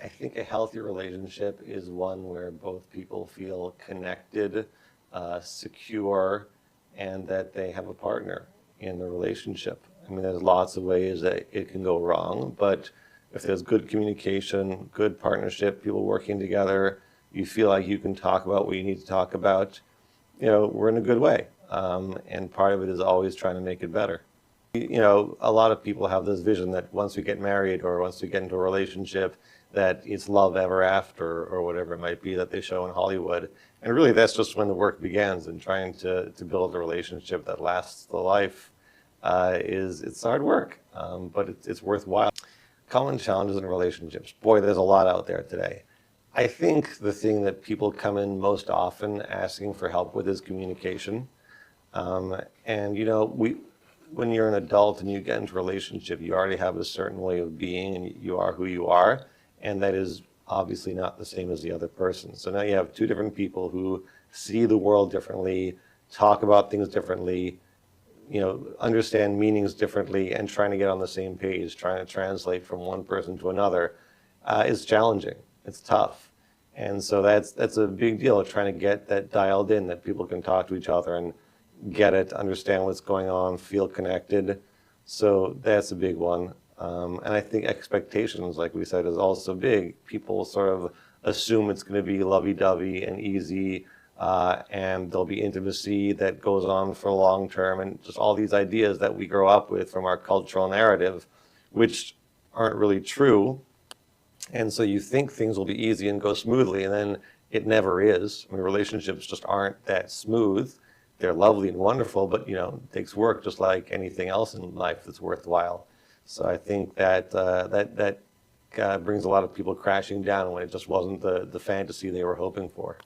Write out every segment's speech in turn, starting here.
I think a healthy relationship is one where both people feel connected, secure, and that they have a partner in the relationship. I mean, there's lots of ways that it can go wrong, but if there's good communication, good partnership, people working together, you feel like you can talk about what you need to talk about, we're in a good way. And part of it is always trying to make it better. A lot of people have this vision that once we get married or once we get into a relationship, that it's love ever after or whatever it might be that they show in Hollywood. And really, that's just when the work begins, and trying to build a relationship that lasts the life it's hard work, but it's worthwhile. Common challenges in relationships. Boy, there's a lot out there today. I think the thing that people come in most often asking for help with is communication. And when you're an adult and you get into a relationship, you already have a certain way of being and you are who you are. And that is obviously not the same as the other person. So now you have two different people who see the world differently, talk about things differently, understand meanings differently, and trying to get on the same page, trying to translate from one person to another is challenging. It's tough. And so that's a big deal, trying to get that dialed in, that people can talk to each other and get it, understand what's going on, feel connected. So that's a big one. And I think expectations, like we said, is also big. People sort of assume it's going to be lovey-dovey and easy, and there'll be intimacy that goes on for long term, and just all these ideas that we grow up with from our cultural narrative, which aren't really true. And so you think things will be easy and go smoothly, and then it never is. I mean, relationships just aren't that smooth. They're lovely and wonderful, but it takes work just like anything else in life that's worthwhile. So I think that brings a lot of people crashing down when it just wasn't the fantasy they were hoping for.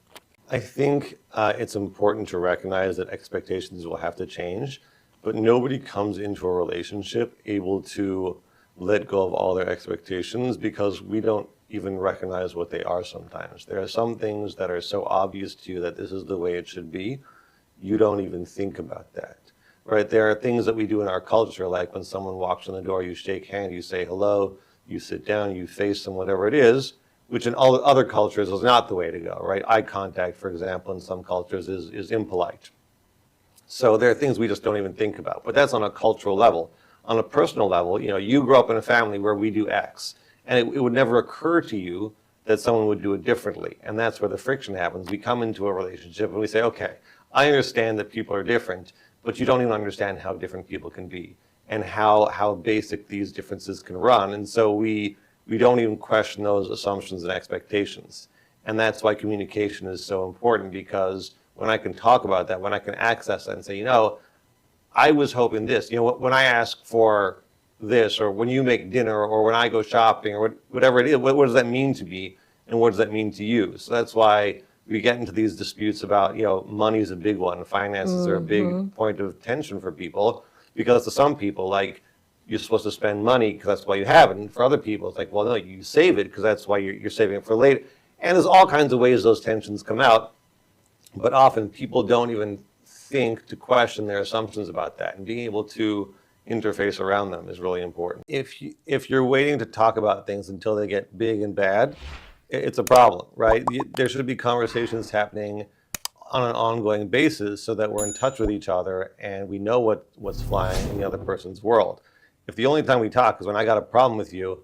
I think it's important to recognize that expectations will have to change, but nobody comes into a relationship able to let go of all their expectations, because we don't even recognize what they are sometimes. There are some things that are so obvious to you that this is the way it should be, you don't even think about that. Right? There are things that we do in our culture, like when someone walks in the door, you shake hands, you say hello, you sit down, you face them, whatever it is, which in all other cultures is not the way to go, right? Eye contact, for example, in some cultures is impolite. So there are things we just don't even think about, but that's on a cultural level. On a personal level, you grew up in a family where we do X, and it would never occur to you that someone would do it differently. And that's where the friction happens. We come into a relationship and we say, okay, I understand that people are different, but you don't even understand how different people can be and how basic these differences can run. And so we don't even question those assumptions and expectations. And that's why communication is so important, because when I can talk about that, when I can access that and say, I was hoping this, when I ask for this, or when you make dinner, or when I go shopping, or whatever it is, what does that mean to me, and what does that mean to you? So that's why we get into these disputes about, money is a big one, finances are a big point of tension for people, because to some people, like, you're supposed to spend money because that's why you have it. And for other people, it's like, well, no, you save it because that's why you're saving it for later. And there's all kinds of ways those tensions come out, but often people don't even think to question their assumptions about that, and being able to interface around them is really important. If you're waiting to talk about things until they get big and bad, it's a problem, right? There should be conversations happening on an ongoing basis so that we're in touch with each other and we know what's flying in the other person's world. If the only time we talk is when I got a problem with you,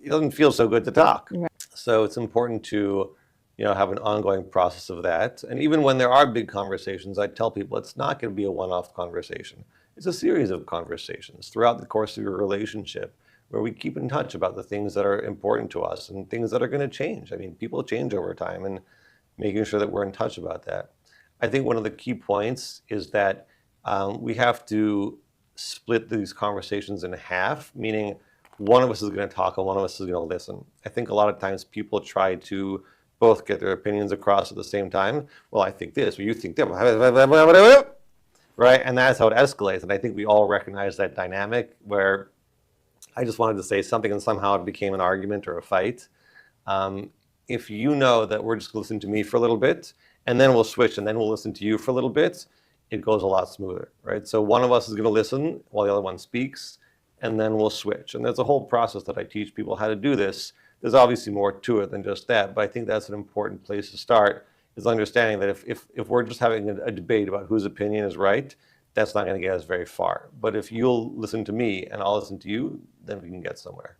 it doesn't feel so good to talk. Right. So it's important to have an ongoing process of that. And even when there are big conversations, I tell people it's not going to be a one-off conversation. It's a series of conversations throughout the course of your relationship, where we keep in touch about the things that are important to us and things that are going to change. I mean, people change over time, and making sure that we're in touch about that. I think one of the key points is that we have to split these conversations in half, meaning one of us is going to talk and one of us is going to listen. I think a lot of times people try to both get their opinions across at the same time. Well, I think this, or you think that, right? And that's how it escalates. And I think we all recognize that dynamic where I just wanted to say something and somehow it became an argument or a fight. If you know that we're just going to listen to me for a little bit, and then we'll switch, and then we'll listen to you for a little bit, it goes a lot smoother, right? So one of us is going to listen while the other one speaks, and then we'll switch. And there's a whole process that I teach people how to do this, there's obviously more to it than just that, but I think that's an important place to start, is understanding that if we're just having a debate about whose opinion is right, that's not going to get us very far. But if you'll listen to me and I'll listen to you, then we can get somewhere.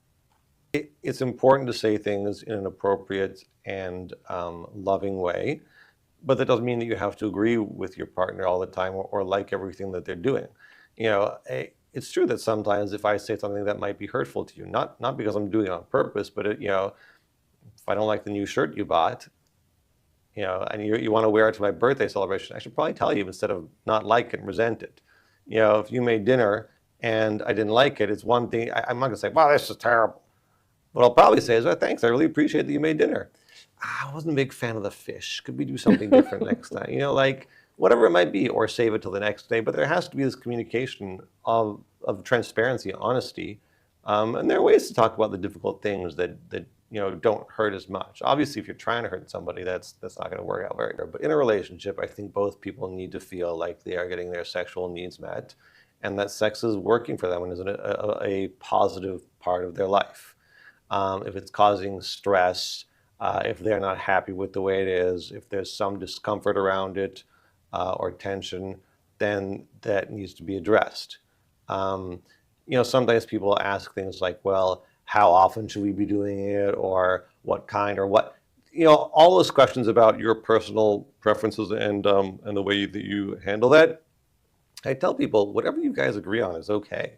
It's important to say things in an appropriate and loving way, but that doesn't mean that you have to agree with your partner all the time or like everything that they're doing. It's true that sometimes if I say something that might be hurtful to you, not because I'm doing it on purpose, but if I don't like the new shirt you bought, and you want to wear it to my birthday celebration, I should probably tell you instead of not like it and resent it. If you made dinner and I didn't like it, it's one thing. I'm not going to say, wow, this is terrible. What I'll probably say is, oh, thanks, I really appreciate that you made dinner. I wasn't a big fan of the fish. Could we do something different next time? Like whatever it might be, or save it till the next day. But there has to be this communication of transparency, honesty. And there are ways to talk about the difficult things that don't hurt as much. Obviously, if you're trying to hurt somebody, that's not going to work out very good. But in a relationship, I think both people need to feel like they are getting their sexual needs met, and that sex is working for them and is a positive part of their life. If it's causing stress, if they're not happy with the way it is, if there's some discomfort around it or tension, then that needs to be addressed. Sometimes people ask things like, well, how often should we be doing it, or what kind, or what, all those questions about your personal preferences and the way that you handle that. I tell people, whatever you guys agree on is okay.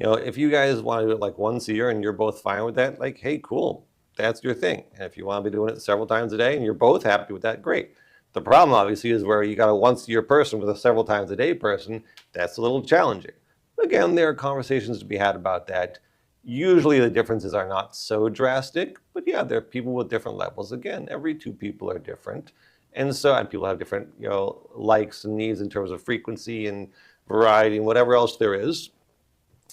If you guys want to do it like once a year and you're both fine with that, like, hey, cool, that's your thing. And if you want to be doing it several times a day and you're both happy with that, great. The problem, obviously, is where you got a once a year person with a several times a day person. That's a little challenging. Again, there are conversations to be had about that. Usually the differences are not so drastic, but yeah, there are people with different levels. Again, every two people are different. And people have different, likes and needs in terms of frequency and variety and whatever else there is.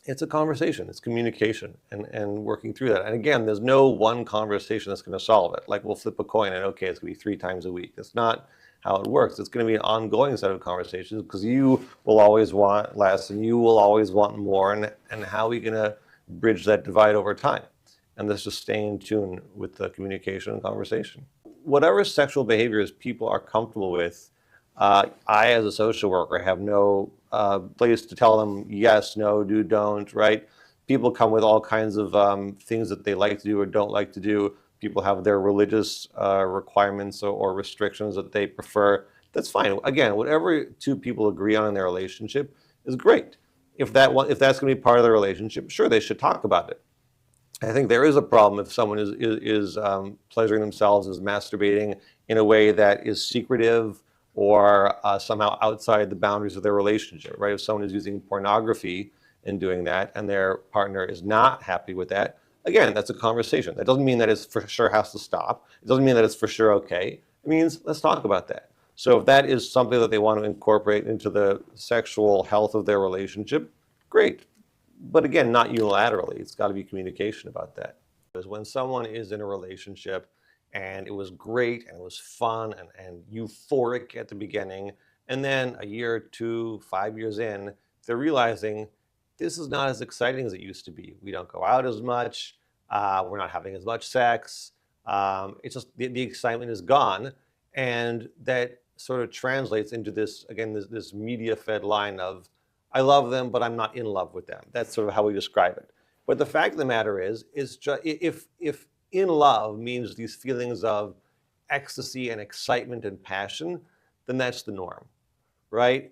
It's a conversation, it's communication and working through that. And again, there's no one conversation that's going to solve it. Like we'll flip a coin and okay, it's going to be 3 times a week. That's not how it works. It's going to be an ongoing set of conversations because you will always want less and you will always want more. And how are we going to bridge that divide over time? And that's just staying in tune with the communication and conversation. Whatever sexual behaviors people are comfortable with, I, as a social worker, have no place to tell them yes, no, do, don't, right? People come with all kinds of things that they like to do or don't like to do. People have their religious requirements or restrictions that they prefer. That's fine. Again, whatever two people agree on in their relationship is great. If that's going to be part of the relationship, sure, they should talk about it. I think there is a problem if someone is pleasuring themselves, is masturbating in a way that is secretive or somehow outside the boundaries of their relationship, right? If someone is using pornography and doing that and their partner is not happy with that, again, that's a conversation. That doesn't mean that it for sure has to stop. It doesn't mean that it's for sure okay. It means let's talk about that. So if that is something that they want to incorporate into the sexual health of their relationship, great. But again, not unilaterally. It's got to be communication about that. Because when someone is in a relationship and it was great and it was fun and euphoric at the beginning, and then a year, 2, 5 years in, they're realizing this is not as exciting as it used to be. We don't go out as much. We're not having as much sex. It's just the excitement is gone. And that sort of translates into this, again, this media-fed line of, I love them, but I'm not in love with them. That's sort of how we describe it. But the fact of the matter is just if in love means these feelings of ecstasy and excitement and passion, then that's the norm, right?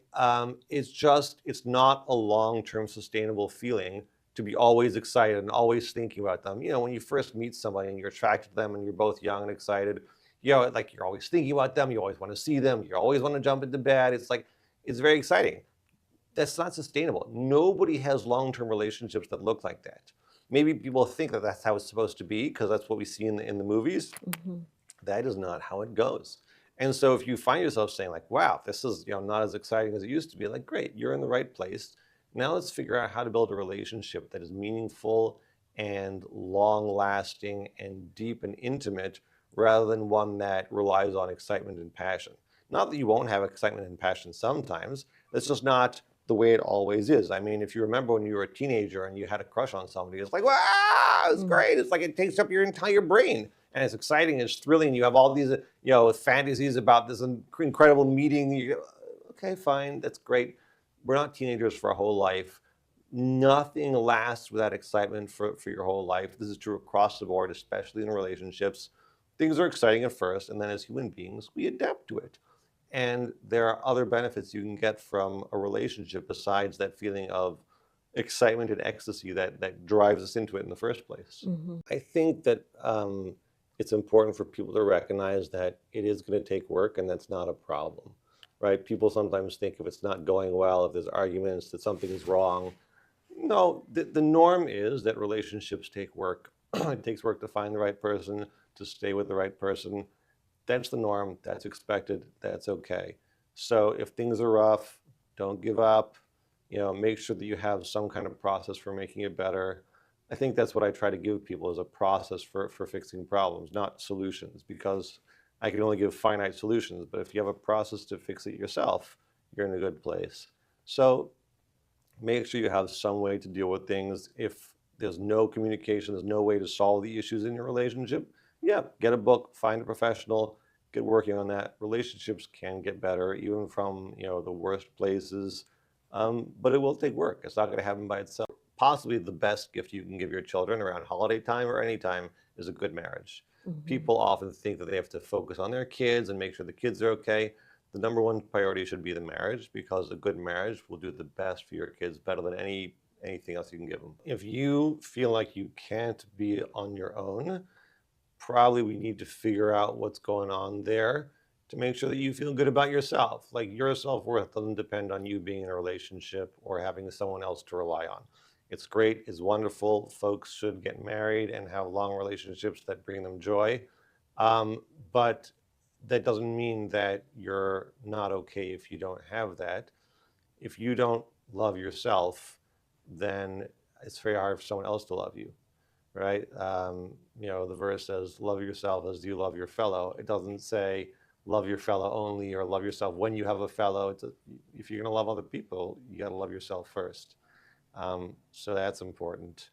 It's not a long-term sustainable feeling to be always excited and always thinking about them. When you first meet somebody and you're attracted to them and you're both young and excited, like you're always thinking about them, you always want to see them, you always want to jump into bed. It's very exciting. That's not sustainable. Nobody has long-term relationships that look like that. Maybe people think that that's how it's supposed to be because that's what we see in the movies. Mm-hmm. That is not how it goes. And so if you find yourself saying like, wow, this is not as exciting as it used to be, like, great, you're in the right place. Now let's figure out how to build a relationship that is meaningful and long-lasting and deep and intimate rather than one that relies on excitement and passion. Not that you won't have excitement and passion sometimes. It's just not the way it always is. I mean, if you remember when you were a teenager and you had a crush on somebody, it's like, wow, it's Mm. great. It's like it takes up your entire brain. And it's exciting, it's thrilling. You have all these, fantasies about this incredible meeting. You go, okay, fine, that's great. We're not teenagers for our whole life. Nothing lasts without excitement for your whole life. This is true across the board, especially in relationships. Things are exciting at first, and then as human beings, we adapt to it. And there are other benefits you can get from a relationship besides that feeling of excitement and ecstasy that drives us into it in the first place. Mhm. I think that it's important for people to recognize that it is going to take work, and that's not a problem, right? People sometimes think if it's not going well, if there's arguments, that something's wrong. No, the norm is that relationships take work. It takes work to find the right person, to stay with the right person. That's the norm. That's expected. That's okay. So if things are rough, don't give up. Make sure that you have some kind of process for making it better. I think that's what I try to give people is a process for fixing problems, not solutions, because I can only give finite solutions. But if you have a process to fix it yourself, you're in a good place. So make sure you have some way to deal with things. If there's no communication, there's no way to solve the issues in your relationship, yeah, get a book, find a professional, get working on that. Relationships can get better, even from the worst places, but it will take work. It's not going to happen by itself. Possibly the best gift you can give your children around holiday time or any time is a good marriage. Mhm. People often think that they have to focus on their kids and make sure the kids are okay. The number one priority should be the marriage because a good marriage will do the best for your kids better than anything else you can give them. If you feel like you can't be on your own, probably we need to figure out what's going on there to make sure that you feel good about yourself. Like your self-worth doesn't depend on you being in a relationship or having someone else to rely on. It's great, it's wonderful. Folks should get married and have long relationships that bring them joy. Um, but that doesn't mean that you're not okay if you don't have that. If you don't love yourself, then it's very hard for someone else to love you, right? The verse says, love yourself as you love your fellow. It doesn't say love your fellow only or love yourself when you have a fellow. If you're going to love other people, you got to love yourself first. So that's important.